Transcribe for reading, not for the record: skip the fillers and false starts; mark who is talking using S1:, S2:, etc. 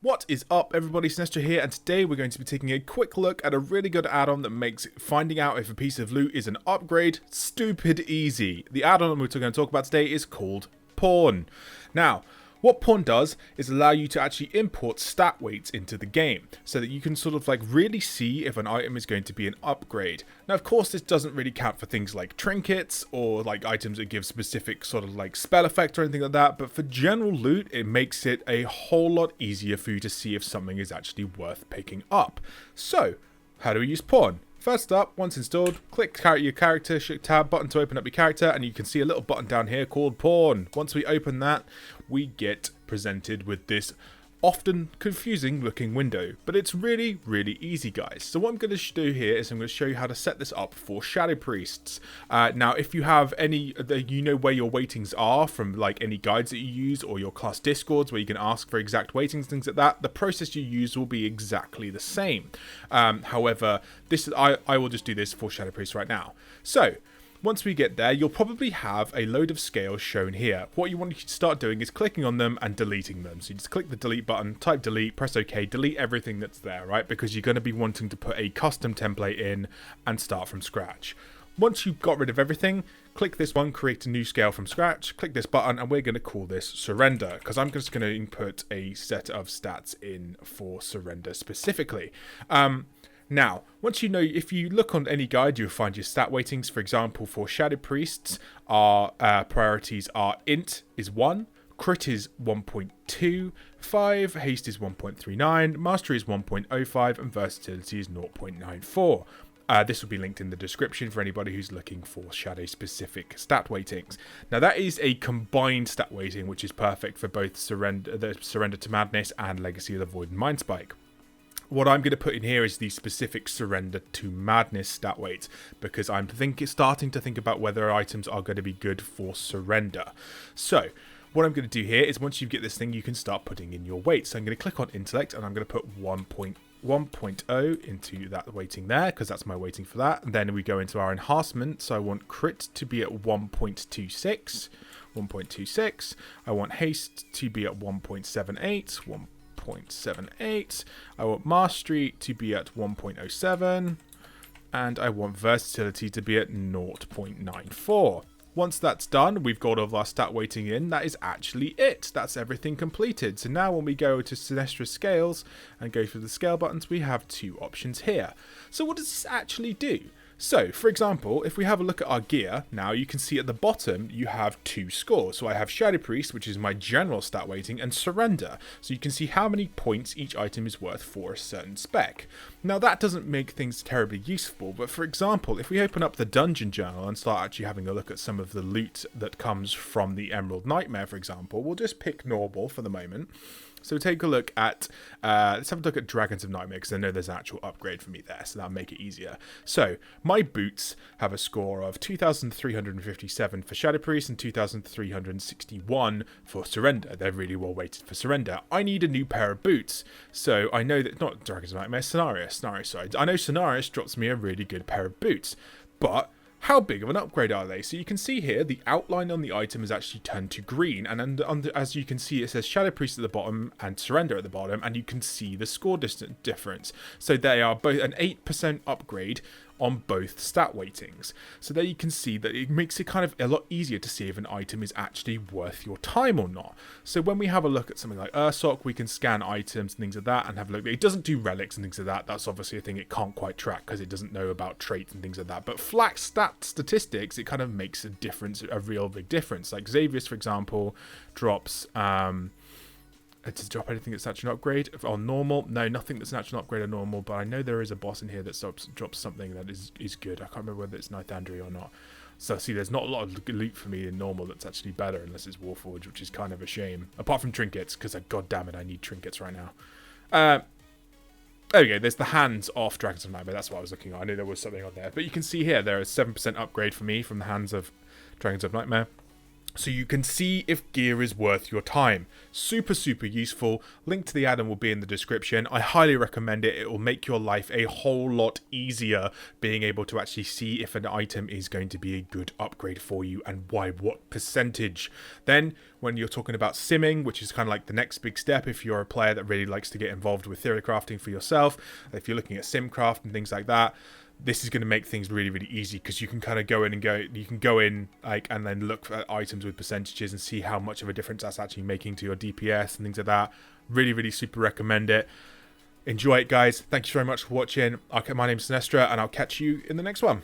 S1: What is up, everybody? Sinestro here, and today we're going to be taking a quick look at a really good add-on that makes finding out if a piece of loot is an upgrade stupid easy. The add-on we're going to talk about today is called Pawn. Now, what Pawn does is allow you to actually import stat weights into the game so that you can sort of like really see if an item is going to be an upgrade. Now, of course, this doesn't really count for things like trinkets or like items that give specific sort of like spell effect or anything like that, but for general loot, it makes it a whole lot easier for you to see if something is actually worth picking up. So, how do we use Pawn? First up, once installed, click your character, shift tab button to open up your character, and you can see a little button down here called Pawn. Once we open that, we get presented with this often confusing looking window, but it's really easy, guys. So what I'm going to do here is I'm going to show you how to set this up for Shadow Priests. Now, if you have any, you know where your weightings are from like any guides that you use or your class discords where you can ask for exact weightings, things like that, the process you use will be exactly the same. However, I will just do this for Shadow Priests right now. So, once we get there, you'll probably have a load of scales shown here. What you want to start doing is clicking on them and deleting them. So you just click the delete button, type delete, press OK, delete everything that's there, right? Because you're going to be wanting to put a custom template in and start from scratch. Once you've got rid of everything, click this one, create a new scale from scratch, click this button, and we're going to call this surrender, because I'm just going to input a set of stats in for surrender specifically. Now, once you know, if you look on any guide, you'll find your stat weightings. For example, for Shadow Priests, our priorities are int is 1, crit is 1.25, haste is 1.39, mastery is 1.05, and versatility is 0.94. This will be linked in the description for anybody who's looking for Shadow-specific stat weightings. Now, that is a combined stat weighting, which is perfect for both the Surrender to Madness and Legacy of the Void and Mindspike. What I'm going to put in here is the specific Surrender to Madness stat weight, because I'm starting to think about whether items are going to be good for Surrender. So, what I'm going to do here is once you get this thing, you can start putting in your weights. So I'm going to click on Intellect, and I'm going to put 1.0 into that weighting there, because that's my weighting for that. And then we go into our enhancement. So I want crit to be at 1.26. I want haste to be at 1.78. 1.78. I want mastery to be at 1.07, and I want versatility to be at 0.94. Once that's done, we've got all of our stat weighting in. That is actually it. That's everything completed. So now when we go to Sinestro Scales and go through the scale buttons, we have two options here. So what does this actually do? So, for example, if we have a look at our gear, now you can see at the bottom you have two scores. So I have Shadow Priest, which is my general stat weighting, and Surrender. So you can see how many points each item is worth for a certain spec. Now that doesn't make things terribly useful, but for example, if we open up the Dungeon Journal and start actually having a look at some of the loot that comes from the Emerald Nightmare, for example, we'll just pick normal for the moment. So take a look at, let's have a look at Dragons of Nightmare, because I know there's an actual upgrade for me there, so that'll make it easier. So, my boots have a score of 2,357 for Shadow Priest and 2,361 for Surrender. They're really well weighted for Surrender. I need a new pair of boots, so I know that, not Dragons of Nightmare, Cenarius, sorry. I know Cenarius drops me a really good pair of boots, but how big of an upgrade are they? So you can see here, the outline on the item is actually turned to green, and as you can see, it says Shadow Priest at the bottom and Surrender at the bottom, and you can see the score difference. So they are both an 8% upgrade on both stat weightings. So there you can see that it makes it kind of a lot easier to see if an item is actually worth your time or not. So when we have a look at something like Ursoc, we can scan items and things like that and have a look. It doesn't do relics and things like that. That's obviously a thing it can't quite track because it doesn't know about traits and things like that. But flat stat statistics, it kind of makes a difference, a real big difference. Like Xavius, for example, drops does it drop anything that's actually an upgrade on normal? No, nothing that's an actual upgrade on normal, but I know there is a boss in here that drops something that is good. I can't remember whether it's Nightandry or not. So see, there's not a lot of loot for me in normal that's actually better unless it's Warforged, which is kind of a shame. Apart from trinkets, because god damn it, I need trinkets right now. There we go, there's the hands off Dragons of Nightmare, that's what I was looking at. I knew there was something on there. But you can see here, there is 7% upgrade for me from the hands of Dragons of Nightmare. so you can see if gear is worth your time. Super, super useful. Link to the add-on will be in the description. I highly recommend it. It will make your life a whole lot easier being able to actually see if an item is going to be a good upgrade for you and why, what percentage. Then when you're talking about simming, which is kind of like the next big step if you're a player that really likes to get involved with theory crafting for yourself, if you're looking at simcraft and things like that, this is going to make things really, really easy, because you can kind of go in like and then look at items with percentages and see how much of a difference that's actually making to your DPS and things like that. Really, really super recommend it. Enjoy it, guys. Thank you very much for watching. My name's Sinestra, and I'll catch you in the next one.